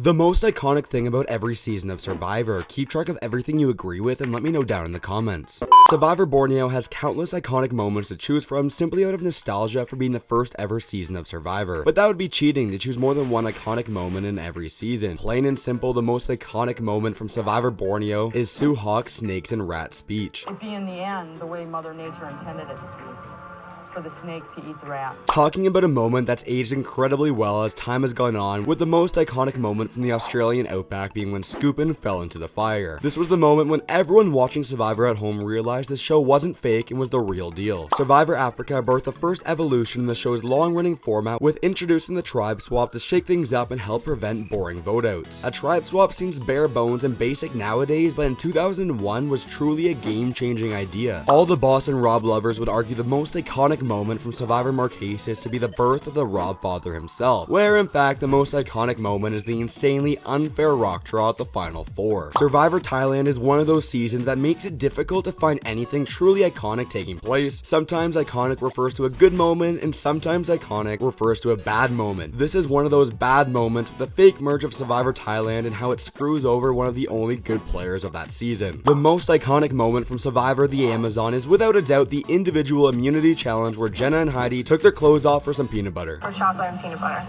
The most iconic thing about every season of Survivor. Keep track of everything you agree with and let me know down in the comments. Survivor Borneo has countless iconic moments to choose from simply out of nostalgia for being the first ever season of Survivor. But that would be cheating to choose more than one iconic moment in every season. Plain and simple, the most iconic moment from Survivor Borneo is Sue Hawk's snakes and rats speech. It'd be in the end the way Mother Nature intended it to be. For the snake to eat the rat. Talking about a moment that's aged incredibly well as time has gone on, with the most iconic moment from the Australian outback being when Scoopin fell into the fire. This was the moment when everyone watching Survivor at home realized the show wasn't fake and was the real deal. Survivor Africa birthed the first evolution in the show's long-running format with introducing the tribe swap to shake things up and help prevent boring vote-outs. A tribe swap seems bare bones and basic nowadays, but in 2001 was truly a game-changing idea. All the Boss and Rob lovers would argue the most iconic moment from Survivor MARQUESAS to be the birth of the Rob father himself, where in fact the most iconic moment is the insanely unfair rock draw at the final four. Survivor Thailand is one of those seasons that makes it difficult to find anything truly iconic taking place. Sometimes iconic refers to a good moment and sometimes iconic refers to a bad moment. This is one of those bad moments with the fake merge of Survivor Thailand and how it screws over one of the only good players of that season. The most iconic moment from Survivor the Amazon is without a doubt the individual immunity challenge where Jenna and Heidi took their clothes off for some peanut butter. For chocolate and peanut butter.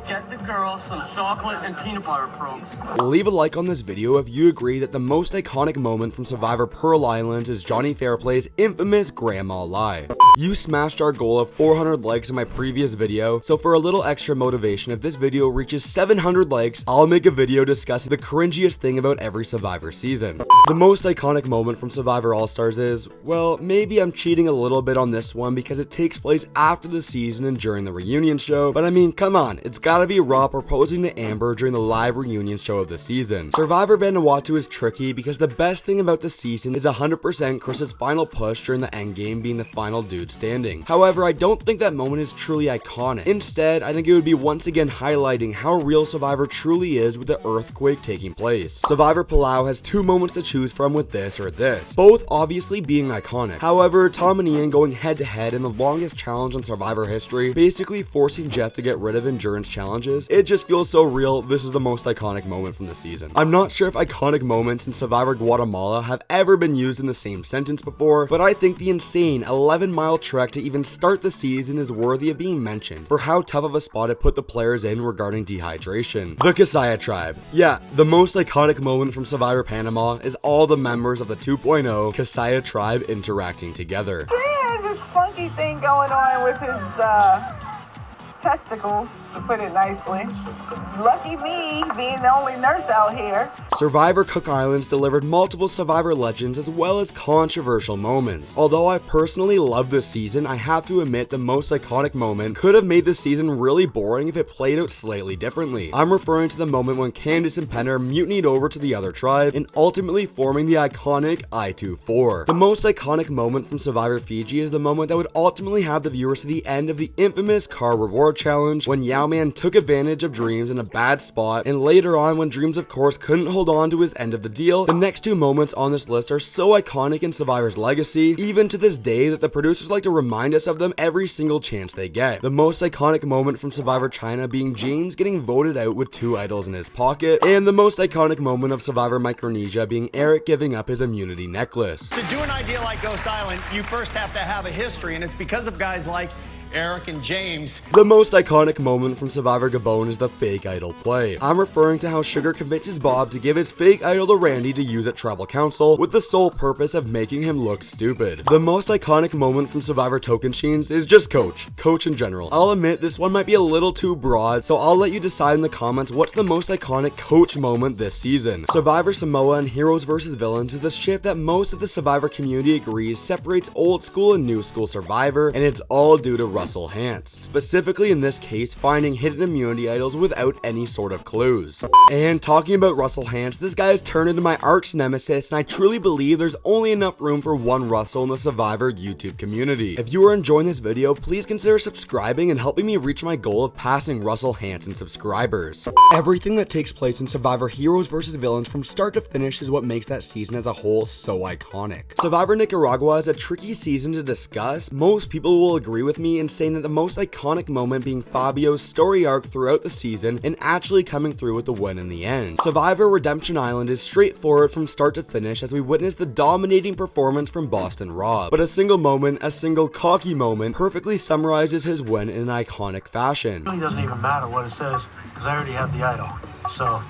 Get the girls some chocolate and peanut butter crumbs. Leave a like on this video if you agree that the most iconic moment from Survivor Pearl Islands is Johnny Fairplay's infamous grandma lie. You smashed our goal of 400 likes in my previous video, so for a little extra motivation, if this video reaches 700 likes, I'll make a video discussing the cringiest thing about every Survivor season. The most iconic moment from Survivor All-Stars is, well, maybe I'm cheating a little bit on this one because it takes place after the season and during the reunion show, but I mean, come on, it's gotta be Raw proposing to Amber during the live reunion show of the season. Survivor Vanuatu is tricky because the best thing about the season is 100% Chris's final push during the endgame being the final dude standing. However, I don't think that moment is truly iconic. Instead, I think it would be once again highlighting how real Survivor truly is with the earthquake taking place. Survivor Palau has two moments to choose from with this or this, both obviously being iconic. However, Tom and Ian going head to head in the longest challenge in Survivor history, basically forcing Jeff to get rid of endurance challenges, it just feels so real. This is the most iconic moment from the season. I'm not sure if iconic moments in Survivor Guatemala have ever been used in the same sentence before, but I think the insane 11-mile trek to even start the season is worthy of being mentioned for how tough of a spot it put the players in regarding dehydration. The Kasaya tribe. Yeah, the most iconic moment from Survivor Panama is all the members of the 2.0 Kasaya tribe interacting together. He has this funky thing going on with his testicles, to put it nicely. Lucky me, being the only nurse out here. Survivor Cook Islands delivered multiple Survivor legends as well as controversial moments. Although I personally love this season, I have to admit the most iconic moment could have made this season really boring if it played out slightly differently. I'm referring to the moment when Candace and Penner mutinied over to the other tribe and ultimately forming the iconic I-2-4. The most iconic moment from Survivor Fiji is the moment that would ultimately have the viewers to the end of the infamous car reward challenge when Yao-Man took advantage of Dreams in a bad spot, and later on when Dreams of course couldn't hold on to his end of the deal. The next two moments on this list are so iconic in Survivor's legacy, even to this day, that the producers like to remind us of them every single chance they get. The most iconic moment from Survivor China being James getting voted out with 2 idols in his pocket, and the most iconic moment of Survivor Micronesia being Eric giving up his immunity necklace. To do an idea like Ghost Island, you first have to have a history, and it's because of guys like Eric and James. The most iconic moment from Survivor Gabon is the fake idol play. I'm referring to how Sugar convinces Bob to give his fake idol to Randy to use at Tribal Council with the sole purpose of making him look stupid. The most iconic moment from Survivor Tocantins is just Coach in general. I'll admit this one might be a little too broad, so I'll let you decide in the comments what's the most iconic Coach moment this season. Survivor Samoa and Heroes vs Villains is the shift that most of the Survivor community agrees separates old school and new school Survivor, and it's all due to Russell Hantz, specifically in this case finding hidden immunity idols without any sort of clues. And talking about Russell Hantz, this guy has turned into my arch nemesis, and I truly believe there's only enough room for one Russell in the Survivor YouTube community. If you are enjoying this video, please consider subscribing and helping me reach my goal of passing Russell Hantz in subscribers. Everything that takes place in Survivor Heroes vs Villains from start to finish is what makes that season as a whole so iconic. Survivor Nicaragua is a tricky season to discuss. Most people will agree with me, and saying that the most iconic moment being Fabio's story arc throughout the season and actually coming through with the win in the end. Survivor Redemption Island is straightforward from start to finish as we witness the dominating performance from Boston Rob, but a single moment, a single cocky moment, perfectly summarizes his win in an iconic fashion. It really doesn't even matter what it says, because I already have the idol. So,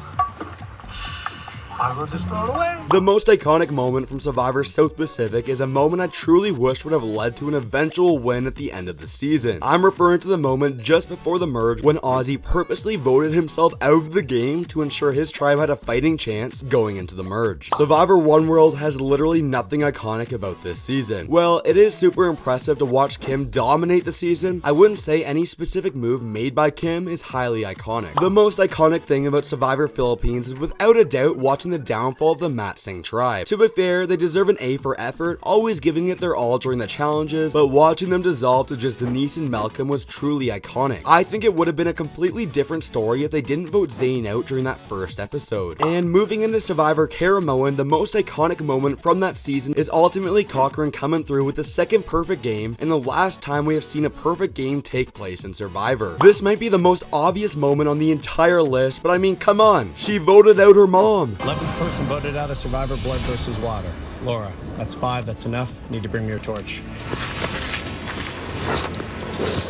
I will just throw it away. The most iconic moment from Survivor South Pacific is a moment I truly wish would have led to an eventual win at the end of the season. I'm referring to the moment just before the merge when Ozzy purposely voted himself out of the game to ensure his tribe had a fighting chance going into the merge. Survivor One World has literally nothing iconic about this season. Well, it is super impressive to watch Kim dominate the season. I wouldn't say any specific move made by Kim is highly iconic. The most iconic thing about Survivor Philippines is without a doubt watching the downfall of the Mat Singh tribe. To be fair, they deserve an A for effort, always giving it their all during the challenges, but watching them dissolve to just Denise and Malcolm was truly iconic. I think it would have been a completely different story if they didn't vote Zayn out during that first episode. And moving into Survivor Karamoan, the most iconic moment from that season is ultimately Cochran coming through with the second perfect game and the last time we have seen a perfect game take place in Survivor. This might be the most obvious moment on the entire list, but I mean, come on, she voted out her mom. 11th person voted out of Survivor Blood versus Water. Laura, that's 5, that's enough. Need to bring me your torch.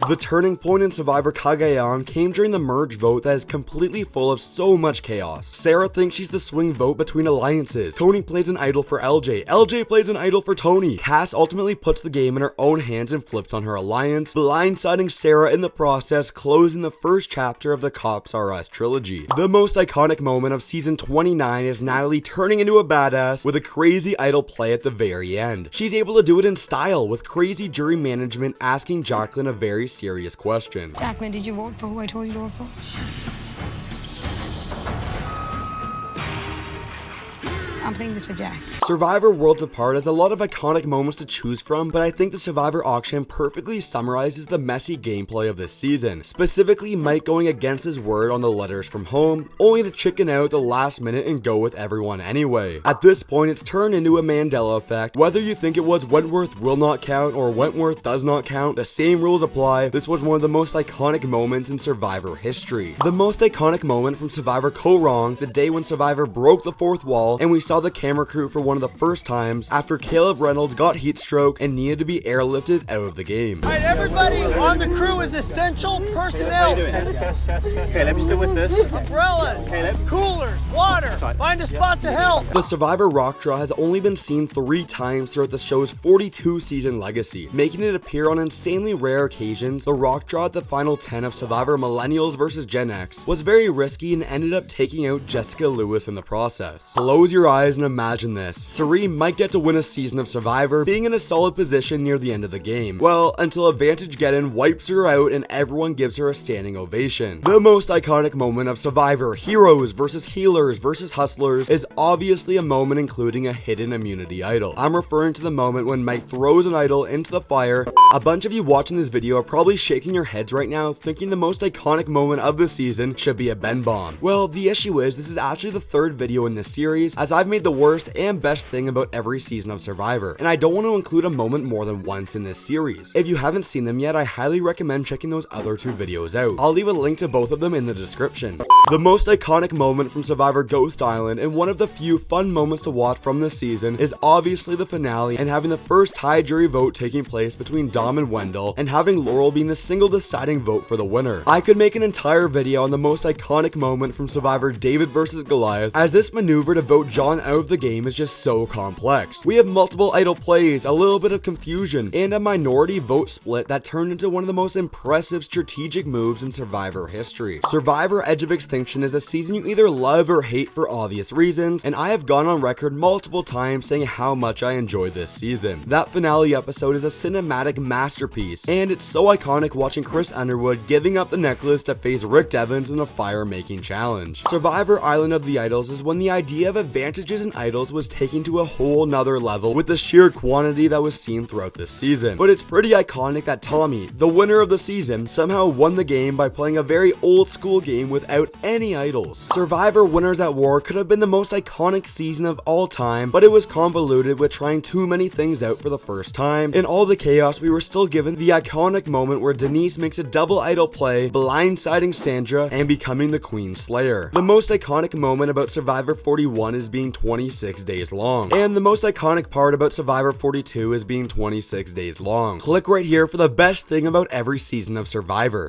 The turning point in Survivor Cagayan came during the merge vote that is completely full of so much chaos. Sarah thinks she's the swing vote between alliances. Tony plays an idol for LJ. LJ plays an idol for Tony. Cass ultimately puts the game in her own hands and flips on her alliance, blindsiding Sarah in the process, closing the first chapter of the Cops R Us trilogy. The most iconic moment of season 29 is Natalie turning into a badass with a crazy idol play at the very end. She's able to do it in style with crazy jury management asking Jacqueline a very serious question. Jacqueline, did you vote for who I told you to vote for? I'm thinking this for Jack. Survivor Worlds Apart has a lot of iconic moments to choose from, but I think the Survivor auction perfectly summarizes the messy gameplay of this season. Specifically, Mike going against his word on the letters from home, only to chicken out at the last minute and go with everyone anyway. At this point, it's turned into a Mandela effect. Whether you think it was Wentworth will not count or Wentworth does not count, the same rules apply. This was one of the most iconic moments in Survivor history. The most iconic moment from Survivor Ko-Rong, the day when Survivor broke the fourth wall and we saw the camera crew for one of the first times after Caleb Reynolds got heat stroke and needed to be airlifted out of the game. All right, everybody on the crew is essential personnel. Okay, let me stick with this. Umbrellas, coolers, water. Find a spot to help. The Survivor rock draw has only been seen 3 times throughout the show's 42-season legacy, making it appear on insanely rare occasions. The rock draw at the final 10 of Survivor Millennials vs Gen X was very risky and ended up taking out Jessica Lewis in the process. Close your eyes and imagine this. Sari might get to win a season of Survivor, being in a solid position near the end of the game. Well, until Advantage Geddon wipes her out and everyone gives her a standing ovation. The most iconic moment of Survivor Heroes vs Healers vs Hustlers is obviously a moment including a hidden immunity idol. I'm referring to the moment when Mike throws an idol into the fire. A bunch of you watching this video are probably shaking your heads right now thinking the most iconic moment of the season should be a Ben bomb. Well, the issue is this is actually the 3rd video in this series, as I've made the worst and best thing about every season of Survivor, and I don't want to include a moment more than once in this series. If you haven't seen them yet, I highly recommend checking those other 2 videos out. I'll leave a link to both of them in the description. The most iconic moment from Survivor Ghost Island, and one of the few fun moments to watch from this season, is obviously the finale and having the first tie jury vote taking place between Dom and Wendell, and having Laurel being the single deciding vote for the winner. I could make an entire video on the most iconic moment from Survivor David vs Goliath, as this maneuver to vote John out of the game is just so complex. We have multiple idol plays, a little bit of confusion, and a minority vote split that turned into one of the most impressive strategic moves in Survivor history. Survivor Edge of Extinction is a season you either love or hate for obvious reasons, and I have gone on record multiple times saying how much I enjoyed this season. That finale episode is a cinematic masterpiece, and it's so iconic watching Chris Underwood giving up the necklace to face Rick Devens in a fire-making challenge. Survivor Island of the Idols is when the idea of Advantage messages and idols was taken to a whole nother level with the sheer quantity that was seen throughout this season. But it's pretty iconic that Tommy, the winner of the season, somehow won the game by playing a very old school game without any idols. Survivor Winners at War could have been the most iconic season of all time, but it was convoluted with trying too many things out for the first time. In all the chaos, we were still given the iconic moment where Denise makes a double idol play, blindsiding Sandra and becoming the Queen Slayer. The most iconic moment about Survivor 41 is being 26 days long, and the most iconic part about Survivor 42 is being 26 days long. Click right here for the best thing about every season of Survivor.